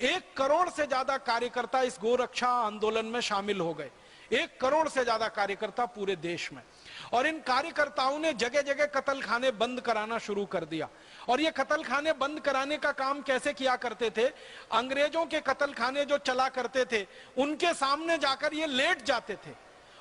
1 करोड़ से ज्यादा कार्यकर्ता इस गोरक्षा आंदोलन में शामिल हो गए। 1 करोड़ से ज्यादा कार्यकर्ता पूरे देश में। और इन कार्यकर्ताओं ने जगह जगह कत्ल खाने बंद कराना शुरू कर दिया। और ये कत्ल खाने बंद कराने का काम कैसे किया करते थे? अंग्रेजों के कत्ल खाने जो चला करते थे उनके सामने जाकर ये लेट जाते थे,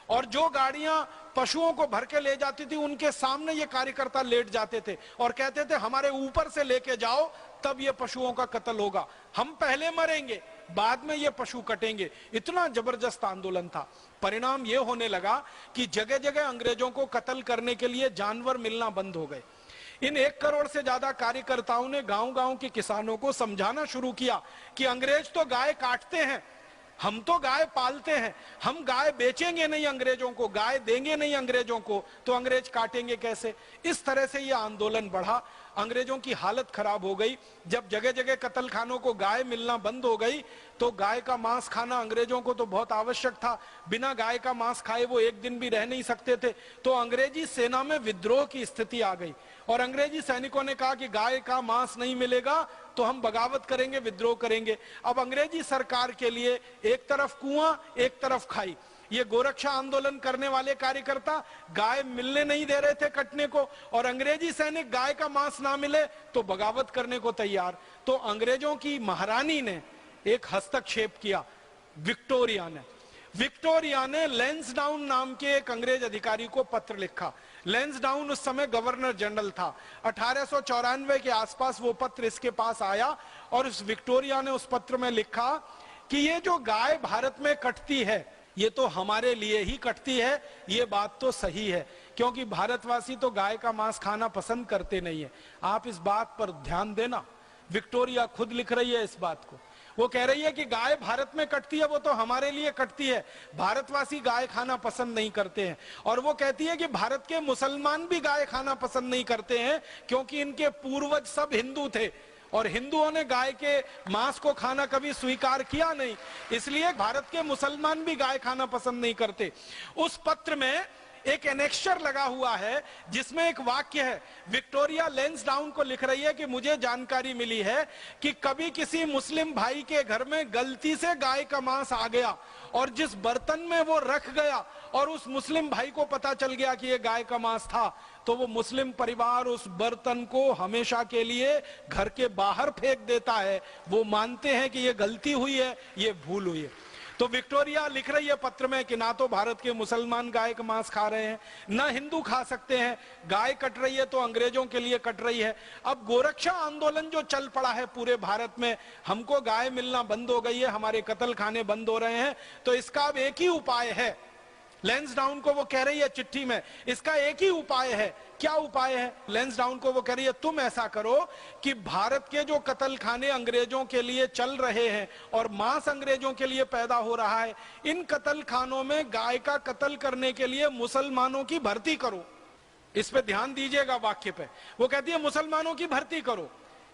और जो गाड़ियां पशुओं को भर के ले जाती थी उनके सामने ये कार्यकर्ता लेट जाते थे और कहते थे हमारे ऊपर से लेके जाओ, तब ये पशुओं का कत्ल होगा, हम पहले मरेंगे बाद में ये पशु कटेंगे। इतना जबरदस्त आंदोलन था। परिणाम ये होने लगा कि जगह जगह अंग्रेजों को कत्ल करने के लिए जानवर मिलना बंद हो गए। इन 1 करोड़ से ज्यादा कार्यकर्ताओं ने गांव-गांव के किसानों को समझाना शुरू किया कि अंग्रेज तो गाय काटते हैं, हम तो गाय पालते हैं, हम गाय बेचेंगे नहीं अंग्रेजों को, गाय देंगे नहीं अंग्रेजों को, तो अंग्रेज काटेंगे कैसे? इस तरह से ये आंदोलन बढ़ा। अंग्रेजों की हालत खराब हो गई। जब जगह जगह कत्ल खानों को गाय मिलना बंद हो गई तो गाय का मांस खाना अंग्रेजों को तो बहुत आवश्यक था। बिना गाय का मांस खाए वो एक दिन भी रह नहीं सकते थे। तो अंग्रेजी सेना में विद्रोह की स्थिति आ गई और अंग्रेजी सैनिकों ने कहा कि गाय का मांस नहीं मिलेगा तो हम बगावत करेंगे, विद्रोह करेंगे। अब अंग्रेजी सरकार के लिए एक तरफ कुआं एक तरफ खाई। ये गोरक्षा आंदोलन करने वाले कार्यकर्ता गाय मिलने नहीं दे रहे थे कटने को, और अंग्रेजी सैनिक गाय का मांस ना मिले तो बगावत करने को तैयार। तो अंग्रेजों की महारानी ने एक हस्तक्षेप किया, विक्टोरिया ने लैंसडाउन नाम के एक अंग्रेज अधिकारी को पत्र लिखा। लैंसडाउन उस समय गवर्नर जनरल था। 1894 के आसपास वो पत्र इसके पास आया और उस विक्टोरिया ने उस पत्र में लिखा कि ये जो गाय भारत में कटती है ये तो हमारे लिए ही कटती है, ये बात तो सही है, क्योंकि भारतवासी तो गाय का मांस खाना पसंद करते नहीं है। आप इस बात पर ध्यान देना। विक्टोरिया खुद लिख रही है इस बात को। वो कह रही है कि गाय भारत में कटती है वो तो हमारे लिए कटती है, भारतवासी गाय खाना पसंद नहीं करते हैं। और वो कहती है कि भारत के मुसलमान भी गाय खाना पसंद नहीं करते हैं, क्योंकि इनके पूर्वज सब हिंदू थे और हिंदुओं ने गाय के मांस को खाना कभी स्वीकार किया नहीं, इसलिए भारत के मुसलमान भी गाय खाना पसंद नहीं करते। उस पत्र में एक एनेक्शर लगा हुआ है जिसमें एक वाक्य है। विक्टोरिया लैंसडाउन को लिख रही है कि मुझे जानकारी मिली है कि कभी किसी मुस्लिम भाई के घर में गलती से गाय का मांस आ गया और जिस बर्तन में वो रख गया और उस मुस्लिम भाई को पता चल गया कि ये गाय का मांस था, तो वो मुस्लिम परिवार उस बर्तन को हमेशा के लिए घर के बाहर फेंक देता है। वो मानते हैं कि ये गलती हुई है, ये भूल हुई है। तो विक्टोरिया लिख रही है पत्र में कि ना तो भारत के मुसलमान गाय का मांस खा रहे हैं, ना हिंदू खा सकते हैं, गाय कट रही है तो अंग्रेजों के लिए कट रही है। अब गोरक्षा आंदोलन जो चल पड़ा है पूरे भारत में, हमको गाय मिलना बंद हो गई है, हमारे कत्ल खाने बंद हो रहे हैं, तो इसका अब एक ही उपाय है। लैंसडाउन को वो कह रही है चिट्ठी में, इसका एक ही उपाय है। क्या उपाय है? लैंसडाउन को वो कह रही है तुम ऐसा करो कि भारत के जो कत्ल खाने अंग्रेजों के लिए चल रहे हैं और मांस अंग्रेजों के लिए पैदा हो रहा है, इन कत्ल खानों में गाय का कत्ल करने के लिए मुसलमानों की भर्ती करो। इस पे ध्यान दीजिएगा वाक्य पे। वो कहती है मुसलमानों की भर्ती करो।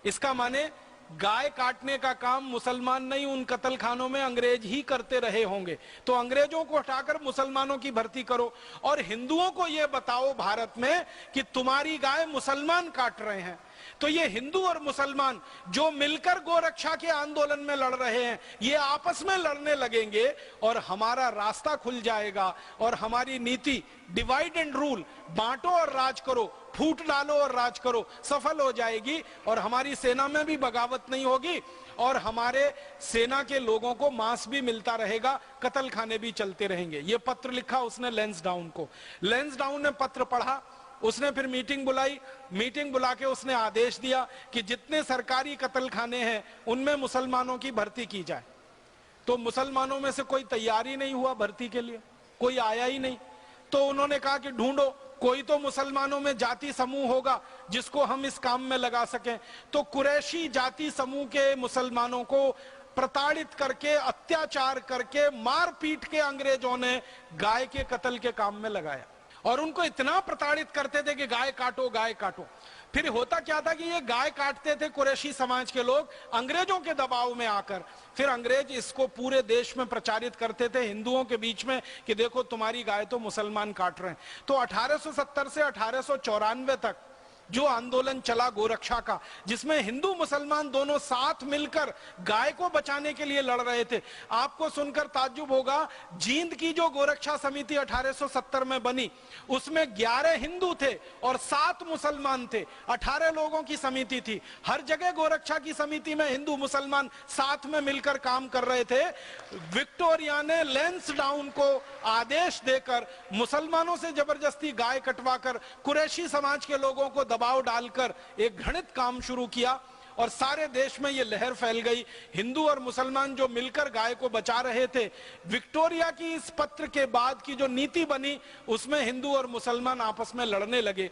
इसका माने गाय काटने का काम मुसलमान नहीं, उन कत्ल खानों में अंग्रेज ही करते रहे होंगे। तो अंग्रेजों को हटाकर मुसलमानों की भर्ती करो और हिंदुओं को यह बताओ भारत में कि तुम्हारी गाय मुसलमान काट रहे हैं। तो ये हिंदू और मुसलमान जो मिलकर गोरक्षा के आंदोलन में लड़ रहे हैं, ये आपस में लड़ने लगेंगे और हमारा रास्ता खुल जाएगा और हमारी नीति डिवाइड एंड रूल, बांटो और राज करो, फूट डालो और राज करो, सफल हो जाएगी और हमारी सेना में भी बगावत नहीं होगी और हमारे सेना के लोगों को मांस भी मिलता रहेगा, कत्ल खाने भी चलते रहेंगे। ये पत्र लिखा उसने लैंसडाउन को। लैंसडाउन ने पत्र पढ़ा, उसने फिर मीटिंग बुलाई। मीटिंग बुला के उसने आदेश दिया कि जितने सरकारी कत्ल खाने हैं उनमें मुसलमानों की भर्ती की जाए। तो मुसलमानों में से कोई तैयार ही नहीं हुआ भर्ती के लिए, कोई आया ही नहीं। तो उन्होंने कहा कि ढूंढो, कोई तो मुसलमानों में जाति समूह होगा जिसको हम इस काम में लगा सकें। तो कुरैशी जाति समूह के मुसलमानों को प्रताड़ित करके, अत्याचार करके, मार पीट के अंग्रेजों ने गाय के कत्ल के काम में लगाया और उनको इतना प्रताड़ित करते थे कि गाय काटो, गाय काटो। फिर होता क्या था कि ये गाय काटते थे कुरैशी समाज के लोग अंग्रेजों के दबाव में आकर। फिर अंग्रेज इसको पूरे देश में प्रचारित करते थे हिंदुओं के बीच में कि देखो तुम्हारी गाय तो मुसलमान काट रहे हैं। तो 1870 से 1894 तक जो आंदोलन चला गोरक्षा का, जिसमें हिंदू मुसलमान दोनों साथ मिलकर गाय को बचाने के लिए लड़ रहे थे। आपको सुनकर ताज्जुब होगा, जींद की जो गोरक्षा समिति 1870 में बनी, उसमें 11 हिंदू थे और 7 मुसलमान थे। 18 लोगों की समिति थी। हर जगह गोरक्षा की समिति में हिंदू मुसलमान साथ में मिलकर काम कर रहे थे। विक्टोरिया ने लैंसडाउन को आदेश देकर मुसलमानों से जबरदस्ती गाय कटवाकर कुरैशी समाज के लोगों को दबाव डालकर एक घृणित काम शुरू किया और सारे देश में यह लहर फैल गई। हिंदू और मुसलमान जो मिलकर गाय को बचा रहे थे, विक्टोरिया की इस पत्र के बाद की जो नीति बनी, उसमें हिंदू और मुसलमान आपस में लड़ने लगे।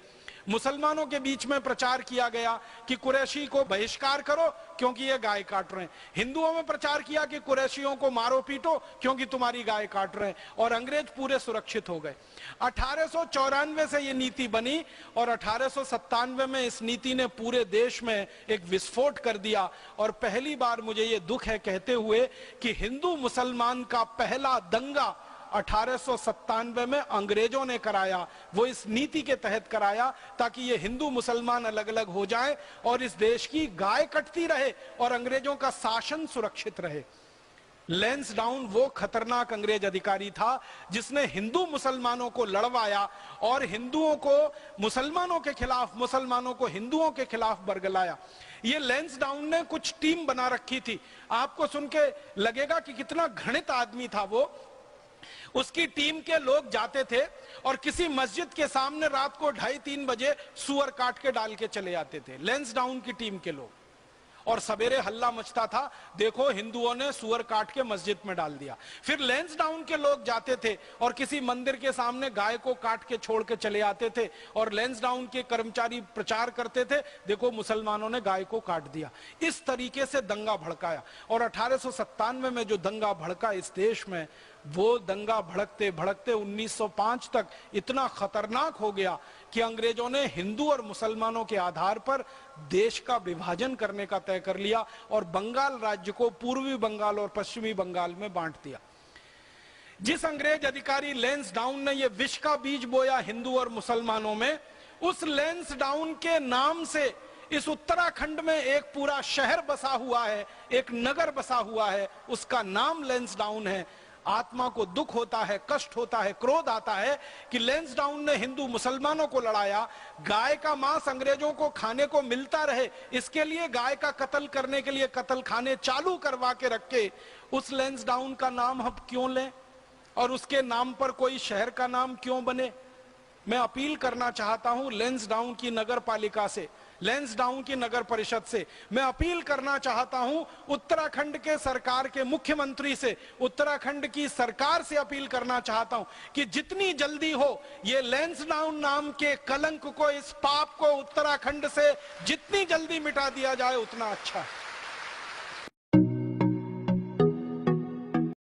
मुसलमानों के बीच में प्रचार किया गया कि कुरैशी को बहिष्कार करो क्योंकि ये गाय काट रहे हैं। हिंदुओं में प्रचार किया कि कुरैशियों को मारो पीटो क्योंकि तुम्हारी गाय काट रहे हैं, और अंग्रेज पूरे सुरक्षित हो गए। 1894 से ये नीति बनी और 1897 में इस नीति ने पूरे देश में एक विस्फोट कर दिया। और पहली बार मुझे ये दुख है कहते हुए कि हिंदू मुसलमान का पहला दंगा 1897 में अंग्रेजों ने कराया। वो इस नीति के तहत कराया ताकि ये हिंदू मुसलमान अलग अलग हो जाएं और इस देश की गाय कटती रहे और अंग्रेजों का शासन सुरक्षित रहे। लैंसडाउन वो खतरनाक अंग्रेज अधिकारी था जिसने हिंदू मुसलमानों को लड़वाया और हिंदुओं को मुसलमानों के खिलाफ, मुसलमानों को हिंदुओं के खिलाफ बरगलाया। ये लैंसडाउन ने कुछ टीम बना रखी थी। आपको सुन के लगेगा कि कितना घृणित आदमी था वो। उसकी टीम के लोग जाते थे और किसी मस्जिद के सामने रात को 2:30-3 बजे सुअर काट के डाल के चले आते थे, लैंसडाउन की टीम के लोग। और सवेरे हल्ला मचता था, देखो हिंदुओं ने सुअर काट के मस्जिद में डाल दिया। फिर लैंसडाउन के लोग जाते थे और किसी मंदिर के सामने गाय को काट के छोड़ के चले आते थे और लैंसडाउन के कर्मचारी प्रचार करते थे, देखो मुसलमानों ने गाय को काट दिया। इस तरीके से दंगा भड़काया और 1897 में जो दंगा भड़का इस देश में, वो दंगा भड़कते भड़कते 1905 तक इतना खतरनाक हो गया कि अंग्रेजों ने हिंदू और मुसलमानों के आधार पर देश का विभाजन करने का तय कर लिया और बंगाल राज्य को पूर्वी बंगाल और पश्चिमी बंगाल में बांट दिया। जिस अंग्रेज अधिकारी लैंसडाउन ने यह विष का बीज बोया हिंदू और मुसलमानों में, उस लैंसडाउन के नाम से इस उत्तराखंड में एक पूरा शहर बसा हुआ है, एक नगर बसा हुआ है, उसका नाम लैंसडाउन है। आत्मा को दुख होता है, कष्ट होता है, क्रोध आता है कि लैंसडाउन ने हिंदू मुसलमानों को लड़ाया। गाय का मांस अंग्रेजों को खाने को मिलता रहे, इसके लिए गाय का कत्ल करने के लिए कत्ल खाने चालू करवा के रखे। उस लैंसडाउन का नाम हम क्यों लें और उसके नाम पर कोई शहर का नाम क्यों बने? मैं अपील करना चाहता हूं लैंसडाउन की नगर पालिका से, लैंसडाउन की नगर परिषद से। मैं अपील करना चाहता हूं उत्तराखंड के सरकार के मुख्यमंत्री से, उत्तराखंड की सरकार से अपील करना चाहता हूं कि जितनी जल्दी हो ये लैंसडाउन नाम के कलंक को, इस पाप को उत्तराखंड से जितनी जल्दी मिटा दिया जाए उतना अच्छा है।